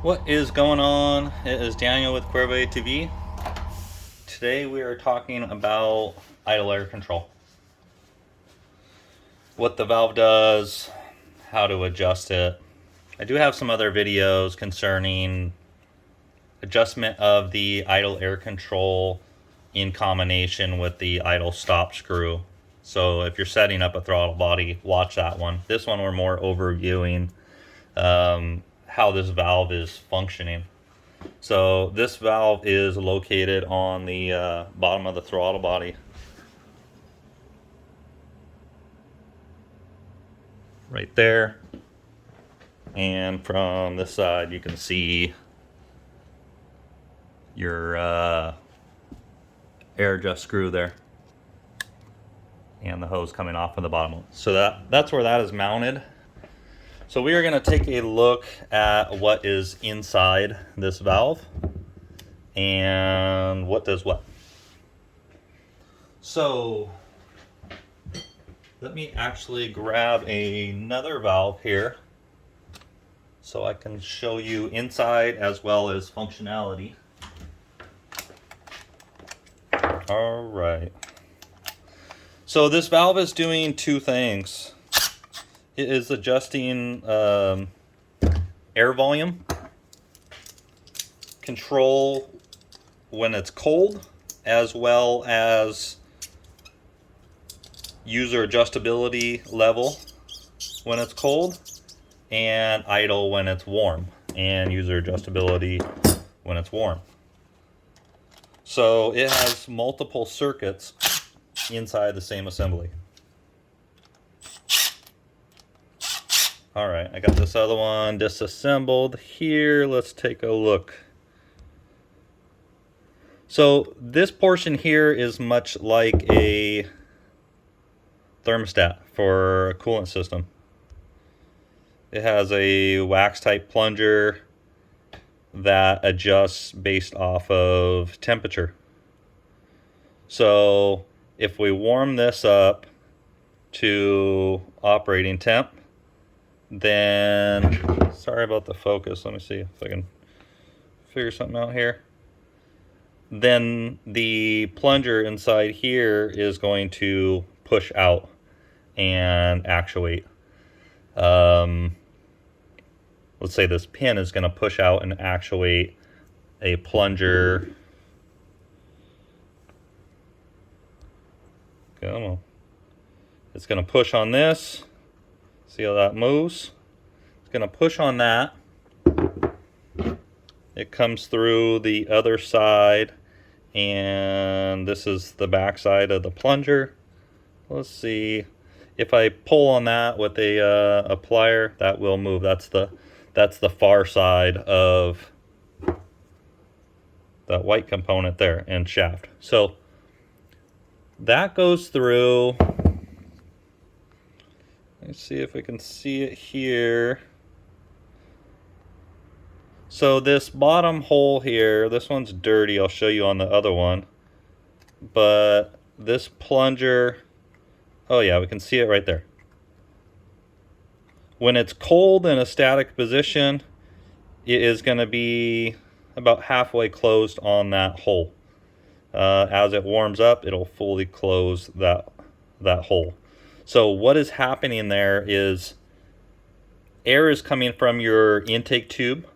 What is going on? It is Daniel with Cuervo ATV. Today we are talking about idle air control. What the valve does, how to adjust it. I do have some other videos concerning adjustment of the idle air control in combination with the idle stop screw. So if you're setting up a throttle body, watch that one. This one we're more overviewing how this valve is functioning. So this valve is located on the bottom of the throttle body. Right there. And from this side you can see your air adjust screw there. And the hose coming off of the bottom. So that's where that is mounted. So we are going to take a look at what is inside this valve and what does what. So let me actually grab another valve here so I can show you inside as well as functionality. All right. So this valve is doing two things. It is adjusting air volume, control when it's cold, as well as user adjustability level when it's cold, and idle when it's warm, and user adjustability when it's warm. So it has multiple circuits inside the same assembly. All right, I got this other one disassembled here. Let's take a look. So this portion here is much like a thermostat for a coolant system. It has a wax type plunger that adjusts based off of temperature. So if we warm this up to operating temp, then, sorry about the focus, let me see if I can figure something out here. Then the plunger inside here is going to push out and actuate. Let's say this pin is going to push out and actuate a plunger. Come on. It's going to push on this. See how that moves? It's going to push on that. It comes through the other side, and this is the back side of the plunger. Let's see. If I pull on that with a plier, that will move. That's the far side of that white component there and shaft. So that goes through. Let's see if we can see it here. So this bottom hole here, this one's dirty. I'll show you on the other one. But this plunger, oh yeah, we can see it right there. When it's cold in a static position, it is going to be about halfway closed on that hole. As it warms up, it'll fully close that hole. So what is happening there is air is coming from your intake tube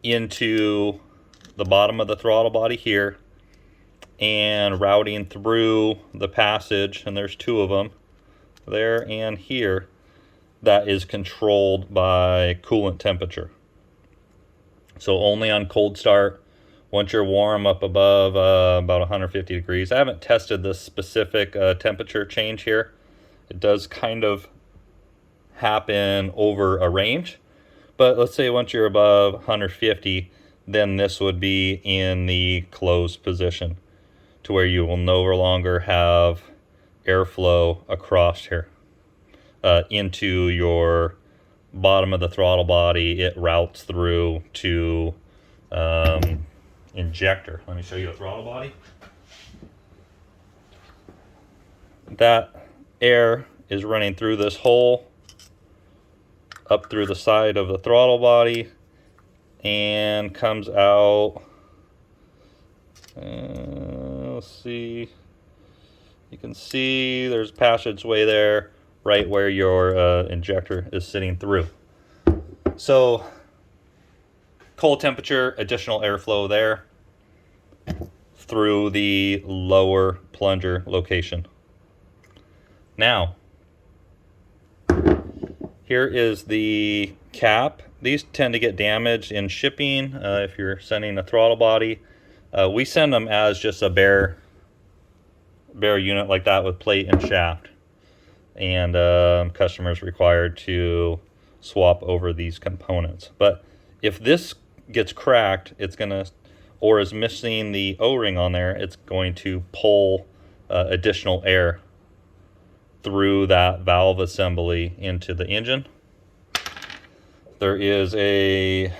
into the bottom of the throttle body here and routing through the passage, and there's two of them, there and here, that is controlled by coolant temperature. So only on cold start. Once you're warm up above about 150 degrees. I haven't tested this specific temperature change here. It does kind of happen over a range. But let's say once you're above 150, then this would be in the closed position to where you will no longer have airflow across here into your bottom of the throttle body. It routes through to injector. Let me show you a throttle body. That air is running through this hole up through the side of the throttle body and comes out, let's see, you can see there's a passageway there right where your injector is sitting through. So cold temperature, additional airflow there through the lower plunger location. Now, here is the cap. These tend to get damaged in shipping if you're sending a throttle body. We send them as just a bare unit like that with plate and shaft. And customers required to swap over these components. But if this gets cracked, it's gonna, or is missing the O-ring on there, it's going to pull additional air through that valve assembly into the engine. There is a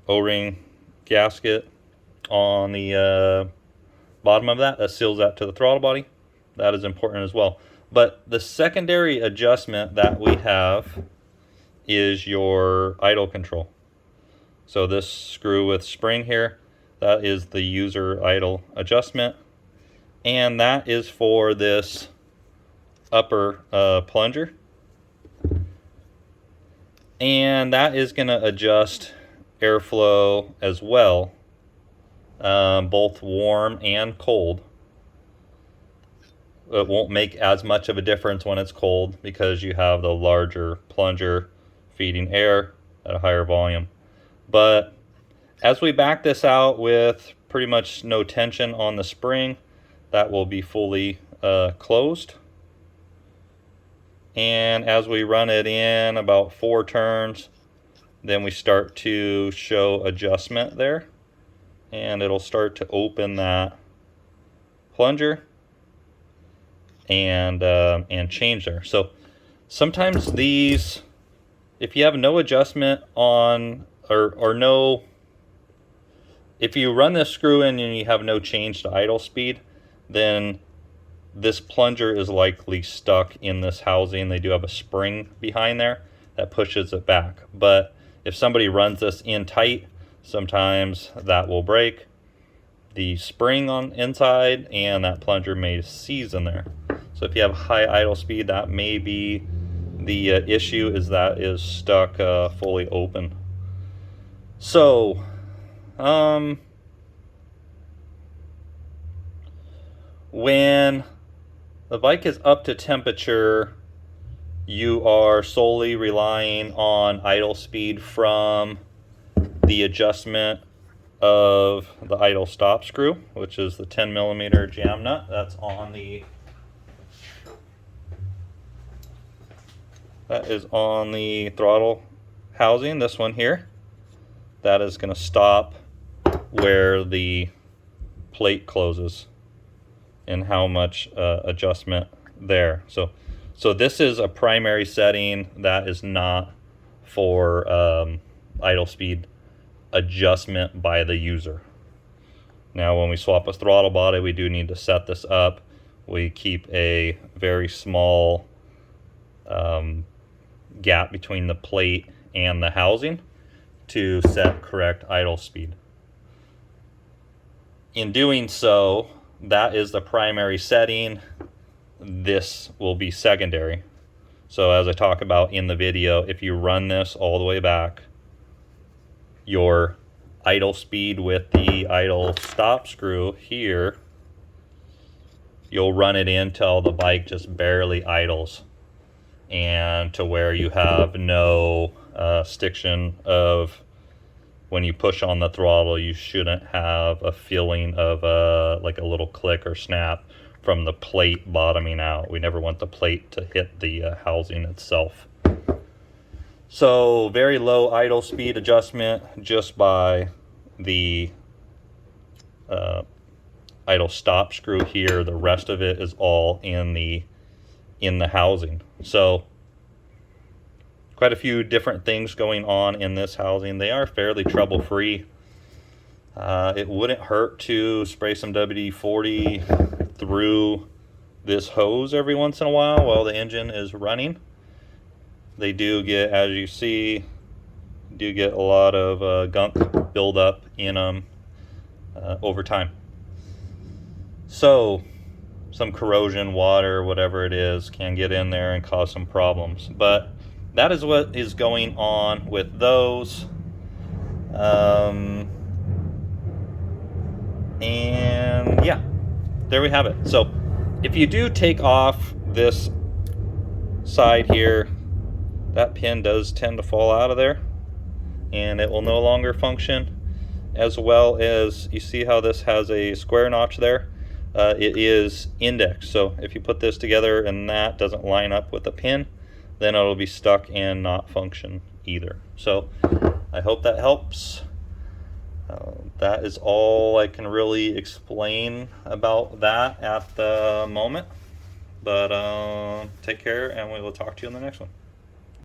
O-ring gasket on the bottom of that seals that to the throttle body. That is important as well. But the secondary adjustment that we have is your idle control. So this screw with spring here, that is the user idle adjustment. And that is for this upper plunger. And that is going to adjust airflow as well, both warm and cold. It won't make as much of a difference when it's cold because you have the larger plunger feeding air at a higher volume. But as we back this out with pretty much no tension on the spring, that will be fully closed. And as we run it in about 4 turns, then we start to show adjustment there, and it'll start to open that plunger and change there. So sometimes these, if you have no adjustment on, or no, if you run this screw in and you have no change to idle speed, then this plunger is likely stuck in this housing. They do have a spring behind there that pushes it back. But if somebody runs this in tight, sometimes that will break the spring on inside and that plunger may seize in there. So if you have high idle speed, that may be the issue, is that is stuck fully open. So when the bike is up to temperature, you are solely relying on idle speed from the adjustment of the idle stop screw, which is the 10mm jam nut that's on the, that is on the throttle housing, this one here. That is going to stop where the plate closes and how much adjustment there. So this is a primary setting that is not for idle speed adjustment by the user. Now when we swap a throttle body, we do need to set this up. We keep a very small gap between the plate and the housing to set correct idle speed. In doing so, that is the primary setting. This will be secondary. So as I talk about in the video, if you run this all the way back, your idle speed with the idle stop screw here, you'll run it in till the bike just barely idles, and to where you have no stiction of, when you push on the throttle, you shouldn't have a feeling of like a little click or snap from the plate bottoming out. We never want the plate to hit the housing itself. So very low idle speed adjustment just by the idle stop screw here. The rest of it is all in the housing. So quite a few different things going on in this housing. They are fairly trouble-free. It wouldn't hurt to spray some WD-40 through this hose every once in a while the engine is running. They do get, as you see, do get a lot of gunk buildup in them over time. So some corrosion, water, whatever it is, can get in there and cause some problems. But that is what is going on with those. And yeah, there we have it. So if you do take off this side here, that pin does tend to fall out of there and it will no longer function. As well as, you see how this has a square notch there? It is indexed, so if you put this together and that doesn't line up with the pin, then it'll be stuck and not function either. So I hope that helps. That is all I can really explain about that at the moment. But take care, and we will talk to you in the next one.